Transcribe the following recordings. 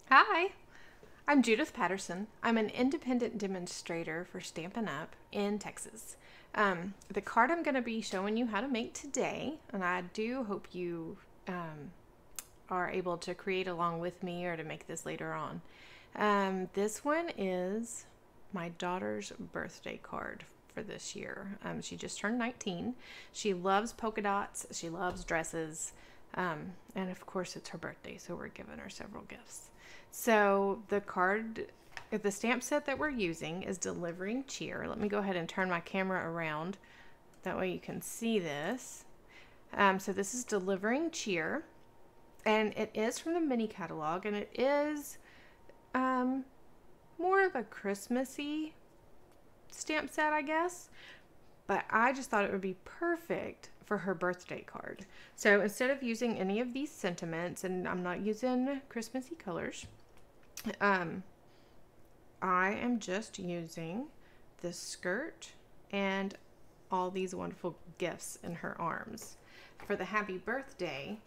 Hi, I'm Judith Patterson. I'm an independent demonstrator for Stampin' Up! In Texas. The card I'm going to be showing you how to make today, and I do hope you are able to create along with me or to make this later on. This one is my daughter's birthday card for this year. She just turned 19. She loves polka dots. She loves dresses. And of course it's her birthday, so we're giving her several gifts. So the stamp set that we're using is Delivering Cheer. Let me go ahead and turn my camera around. That way you can see this. So this is Delivering Cheer. And it is from the mini catalog, and it is more of a Christmassy stamp set, I guess. But I just thought it would be perfect for her birthday card. So instead of using any of these sentiments, and I'm not using Christmassy colors, I am just using this skirt and all these wonderful gifts in her arms. For the happy birthday,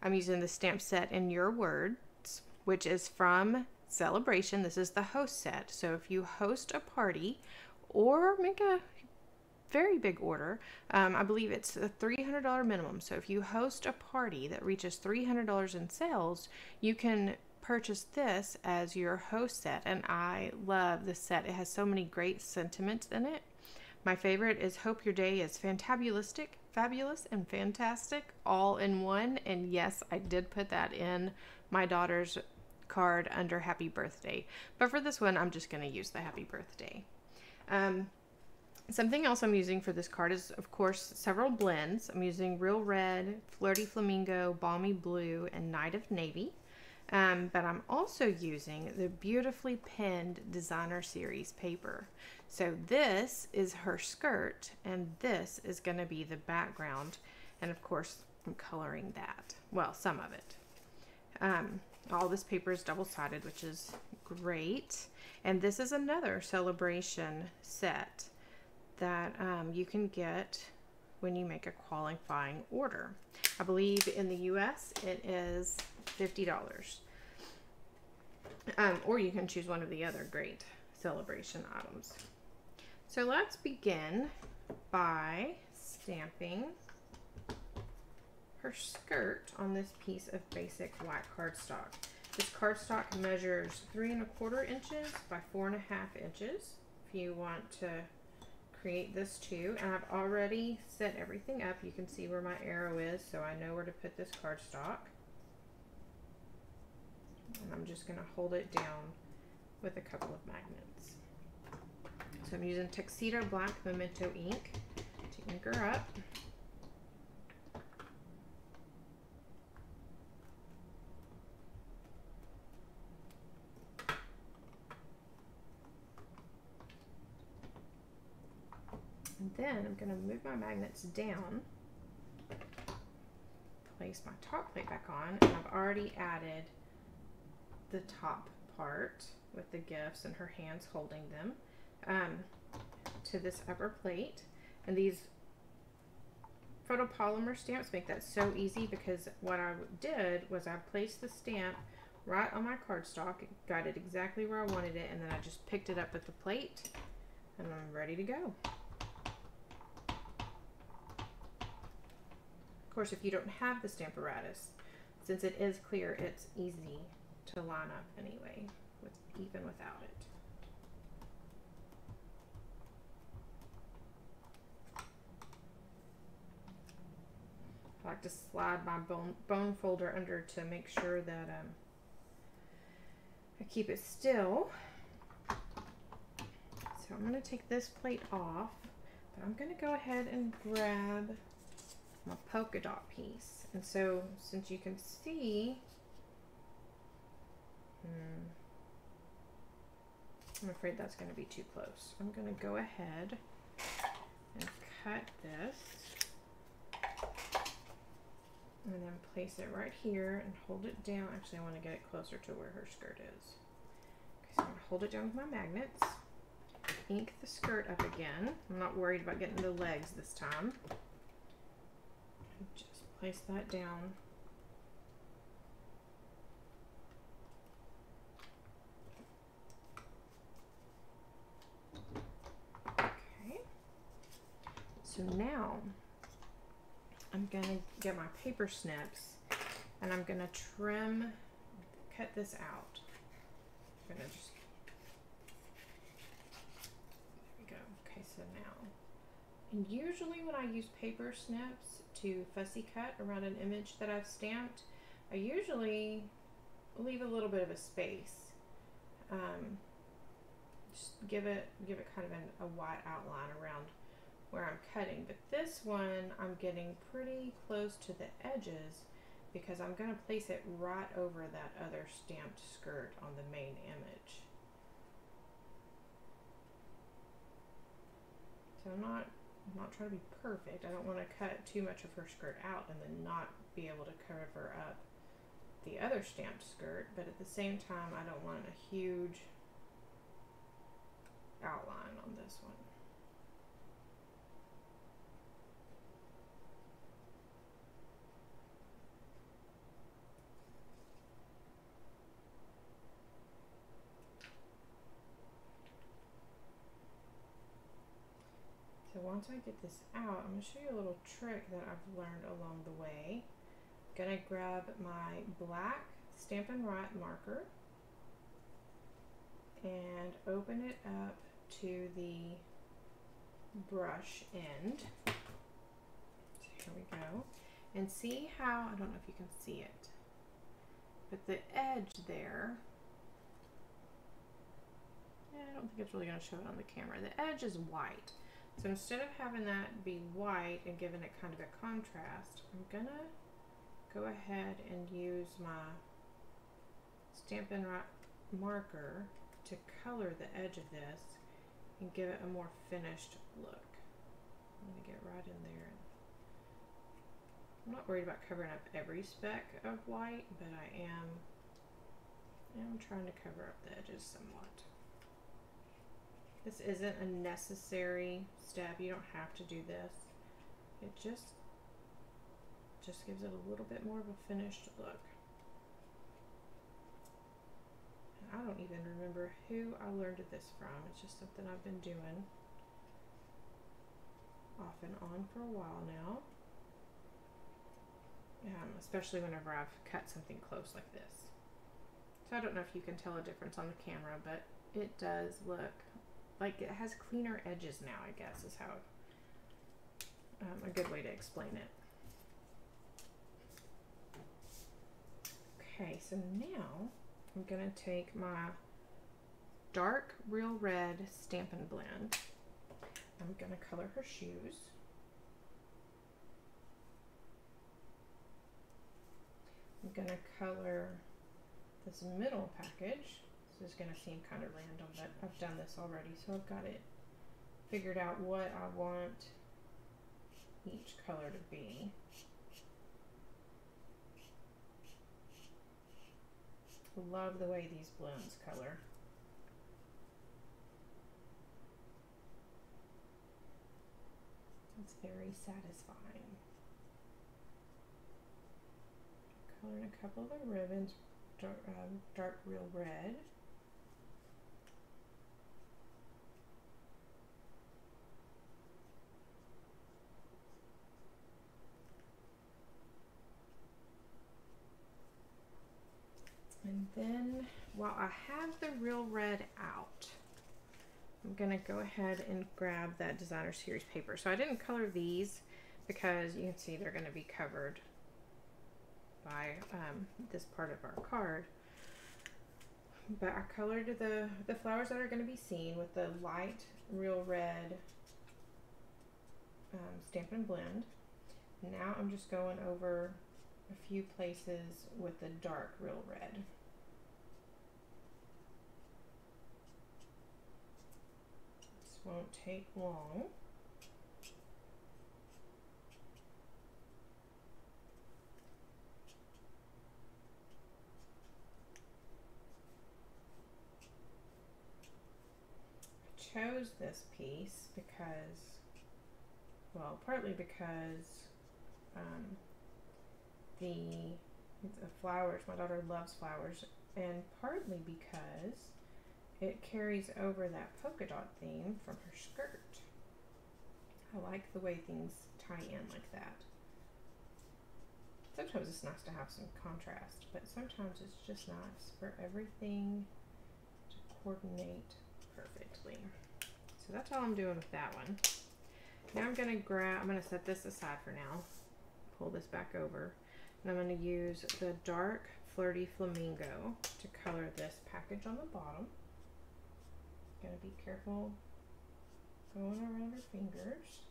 I'm using the stamp set In Your Words, which is from Celebration. This is the host set. So if you host a party or make a very big order, I believe it's a $300 minimum. So if you host a party that reaches $300 in sales, you can purchase this as your host set. And I love this set. It has so many great sentiments in it. My favorite is Hope Your Day is fantabulistic, fabulous, and fantastic all in one. And yes, I did put that in my daughter's card under Happy Birthday. But for this one, I'm just going to use the Happy Birthday. Something else I'm using for this card is, of course, several blends. I'm using Real Red, Flirty Flamingo, Balmy Blue, and Night of Navy. But I'm also using the beautifully pinned Designer Series paper. So this is her skirt, and this is going to be the background. And of course, I'm coloring that. Well, some of it. All this paper is double-sided, which is great. And this is another Celebration set that you can get when you make a qualifying order. I believe in the US it is $50. Or you can choose one of the other great Celebration items. So let's begin by stamping her skirt on this piece of basic white cardstock. This cardstock measures 3 1/4 inches by 4 1/2 inches if you want to create this too. And I've already set everything up. You can see where my arrow is, so I know where to put this cardstock. And I'm just going to hold it down with a couple of magnets. So I'm using Tuxedo Black Memento ink to ink her up. And then I'm going to move my magnets down, place my top plate back on, and I've already added the top part with the gifts and her hands holding them to this upper plate. And these photopolymer stamps make that so easy, because what I did was I placed the stamp right on my cardstock, got it exactly where I wanted it, and then I just picked it up with the plate, and I'm ready to go. Of course, if you don't have the stamp apparatus, since it is clear, it's easy to line up anyway, even without it. I like to slide my bone folder under to make sure that I keep it still. So I'm going to take this plate off, but I'm going to go ahead and grab my polka dot piece. And so, since you can see, I'm afraid that's going to be too close. I'm going to go ahead and cut this, and then place it right here and hold it down. Actually, I want to get it closer to where her skirt is. Okay, so I'm going to hold it down with my magnets, ink the skirt up again. I'm not worried about getting the legs this time. Just place that down So now I'm gonna get my paper snips and I'm gonna cut this out. I'm gonna just, there we go. Okay, so now, and usually when I use paper snips to fussy cut around an image that I've stamped, I usually leave a little bit of a space. Just give it kind of a white outline around where I'm cutting. But this one, I'm getting pretty close to the edges because I'm going to place it right over that other stamped skirt on the main image. So I'm not trying to be perfect. I don't want to cut too much of her skirt out and then not be able to cover up the other stamped skirt, but at the same time I don't want a huge outline on this one. So once I get this out, I'm going to show you a little trick that I've learned along the way. I'm going to grab my black Stampin' Right marker and open it up to the brush end. So here we go. And see how, I don't know if you can see it, but the edge there, I don't think it's really going to show it on the camera. The edge is white. So instead of having that be white and giving it kind of a contrast, I'm going to go ahead and use my Stampin' Right marker to color the edge of this and give it a more finished look. I'm going to get right in there. I'm not worried about covering up every speck of white, but I am trying to cover up the edges somewhat. This isn't a necessary step. You don't have to do this. It just gives it a little bit more of a finished look. And I don't even remember who I learned this from. It's just something I've been doing off and on for a while now. Especially whenever I've cut something close like this. So I don't know if you can tell a difference on the camera, but it does look like it has cleaner edges now, I guess, is how a good way to explain it. Okay, so now I'm going to take my dark Real Red Stampin' Blend. I'm going to color her shoes. I'm going to color this middle package. This is going to seem kind of random, but I've done this already, so I've got it figured out what I want each color to be. Love the way these blends color. It's very satisfying. Coloring a couple of the ribbons dark Real Red. And then, while I have the Real Red out, I'm going to go ahead and grab that Designer Series paper. So I didn't color these because you can see they're going to be covered by this part of our card. But I colored the flowers that are going to be seen with the light Real Red Stampin' Blend. Now I'm just going over a few places with the dark Real Red. This won't take long. I chose this piece because, well, partly because the flowers, my daughter loves flowers, and partly because it carries over that polka dot theme from her skirt. I like the way things tie in like that. Sometimes it's nice to have some contrast, but sometimes it's just nice for everything to coordinate perfectly. So that's all I'm doing with that one. Now I'm gonna set this aside for now. Pull this back over. And I'm gonna use the dark Flirty Flamingo to color this package on the bottom. Gotta be careful going around her fingers.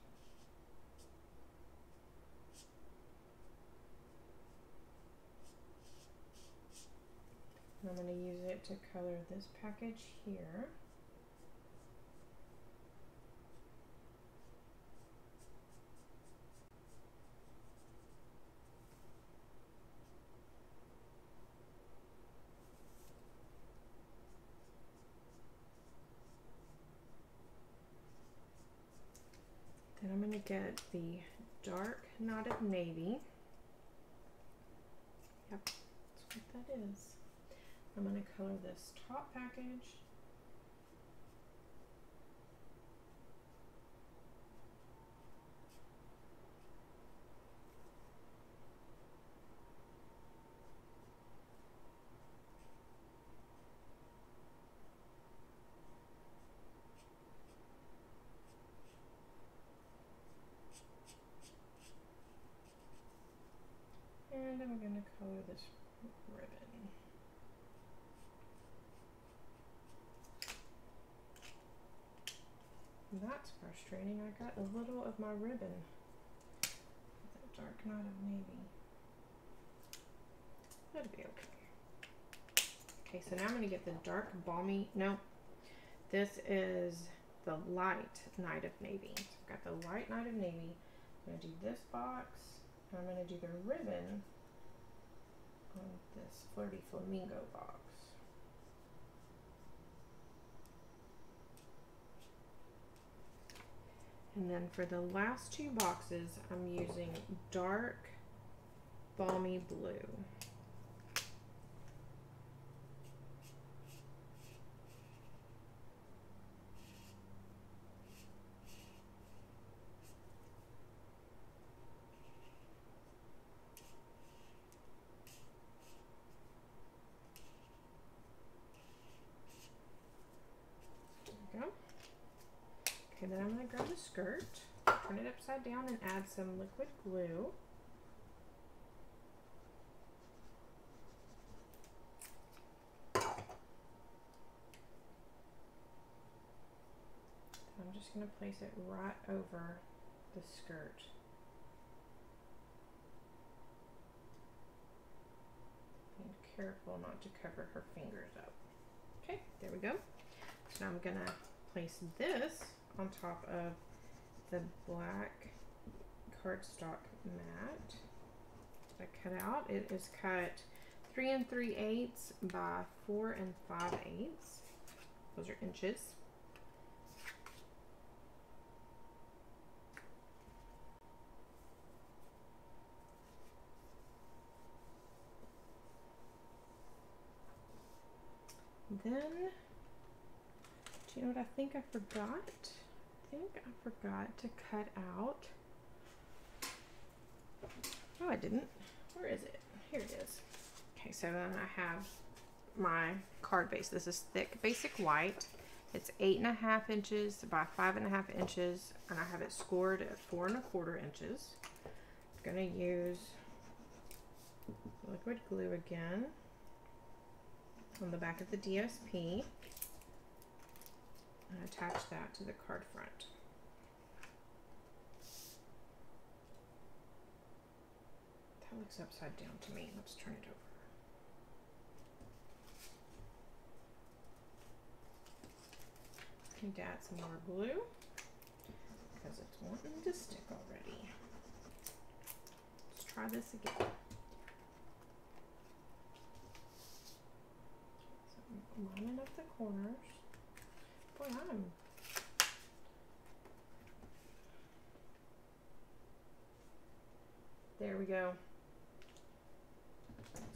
And I'm going to use it to color this package here. Then I'm going to get the dark knotted navy. Yep, that's what that is. I'm going to color this top package. And I'm going to color this ribbon. That's frustrating. I got a little of my ribbon with that dark knot of navy. That'll be okay. Okay, so now I'm going to get the dark balmy, no, this is the light night of navy. So I've got the light night of navy. I'm going to do this box, and I'm going to do the ribbon on this Flirty Flamingo box. And then for the last two boxes, I'm using dark balmy blue. Okay, then I'm going to grab the skirt, turn it upside down, and add some liquid glue. I'm just going to place it right over the skirt. Being careful not to cover her fingers up. Okay, there we go. So now I'm going to place this on top of the black cardstock mat that I cut out. It is cut 3 3/8 by 4 5/8. Those are inches. Then, do you know what I think I forgot? I think I forgot to cut out. Oh, I didn't. Where is it? Here it is. Okay, so then I have my card base. This is thick basic white. It's 8 1/2 inches by 5 1/2 inches, and I have it scored at 4 1/4 inches. I'm gonna use liquid glue again on the back of the DSP and attach that to the card front. That looks upside down to me. Let's turn it over. I need to add some more glue because it's wanting to stick already. Let's try this again. So lining up the corners. Boy, there we go.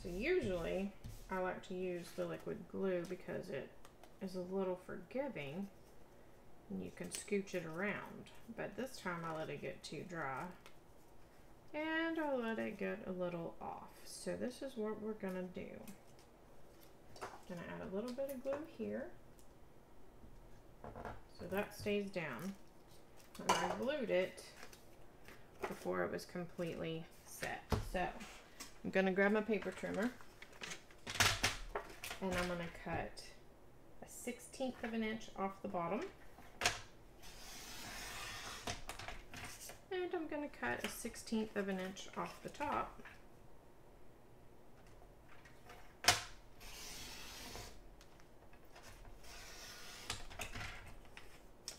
So usually I like to use the liquid glue because it is a little forgiving And you can scooch it around, but this time I let it get too dry and I let it get a little off. So this is what we're gonna do. Gonna add a little bit of glue here so that stays down. And I glued it before it was completely set. So I'm gonna grab my paper trimmer and I'm gonna cut a 1/16 of an inch off the bottom. And I'm gonna cut a 1/16 of an inch off the top.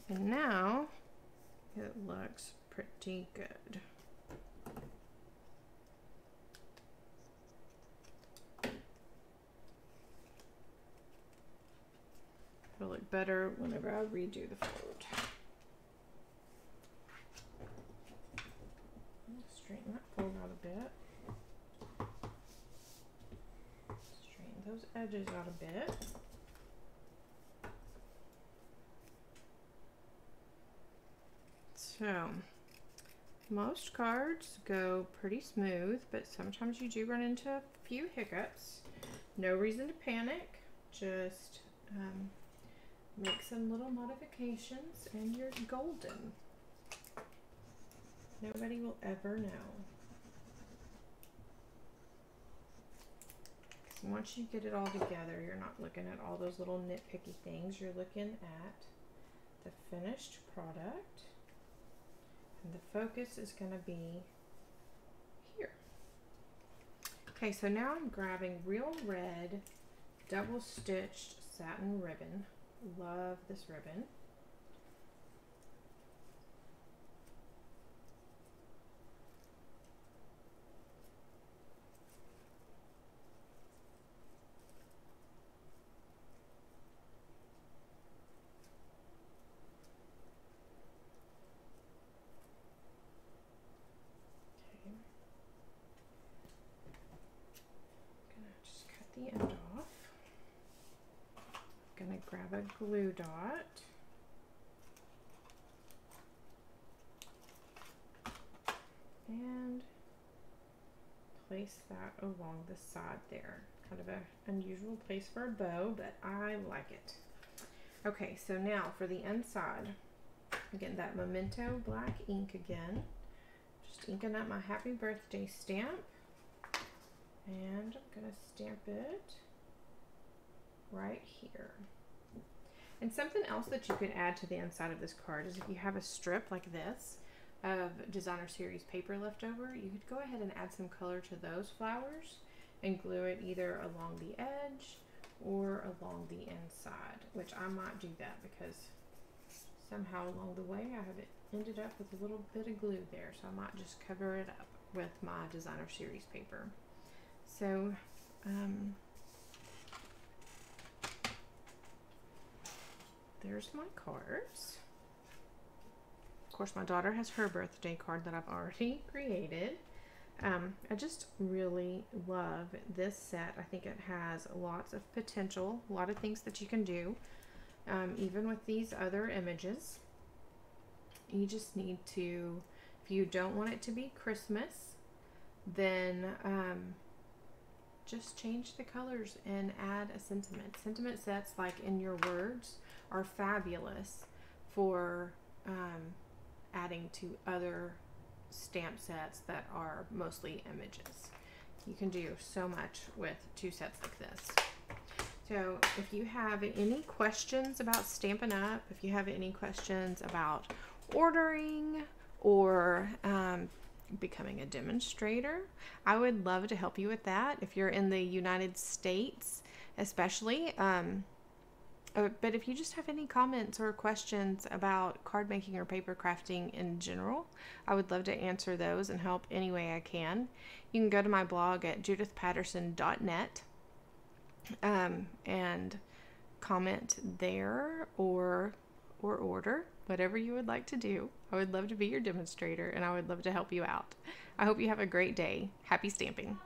And now it looks pretty good. It'll look better whenever I redo the fold. Straighten that fold out a bit. Straighten those edges out a bit. So, most cards go pretty smooth, but sometimes you do run into a few hiccups. No reason to panic. Just make some little modifications and you're golden. Nobody will ever know. So once you get it all together, you're not looking at all those little nitpicky things. You're looking at the finished product. And the focus is going to be here. Okay, so now I'm grabbing real red double stitched satin ribbon. Love this ribbon. The end off. I'm gonna grab a glue dot and place that along the side there. Kind of an unusual place for a bow, but I like it. Okay, so now for the inside, again, that Memento black ink again. Just inking up my happy birthday stamp. And I'm going to stamp it right here. And something else that you could add to the inside of this card is if you have a strip like this of designer series paper left over, you could go ahead and add some color to those flowers and glue it either along the edge or along the inside, which I might do that because somehow along the way I have ended up with a little bit of glue there, so I might just cover it up with my designer series paper. So, there's my cards. Of course, my daughter has her birthday card that I've already created. I just really love this set. I think it has lots of potential, a lot of things that you can do, even with these other images. You just need to, if you don't want it to be Christmas, then just change the colors and add a sentiment. Sentiment sets like In Your Words are fabulous for adding to other stamp sets that are mostly images. You can do so much with two sets like this. So if you have any questions about Stampin' Up, if you have any questions about ordering or becoming a demonstrator, I would love to help you with that if you're in the United States especially. But if you just have any comments or questions about card making or paper crafting in general, I would love to answer those and help any way I can. You can go to my blog at judithpatterson.net and comment there or order whatever you would like to do. I would love to be your demonstrator and I would love to help you out. I hope you have a great day. Happy stamping.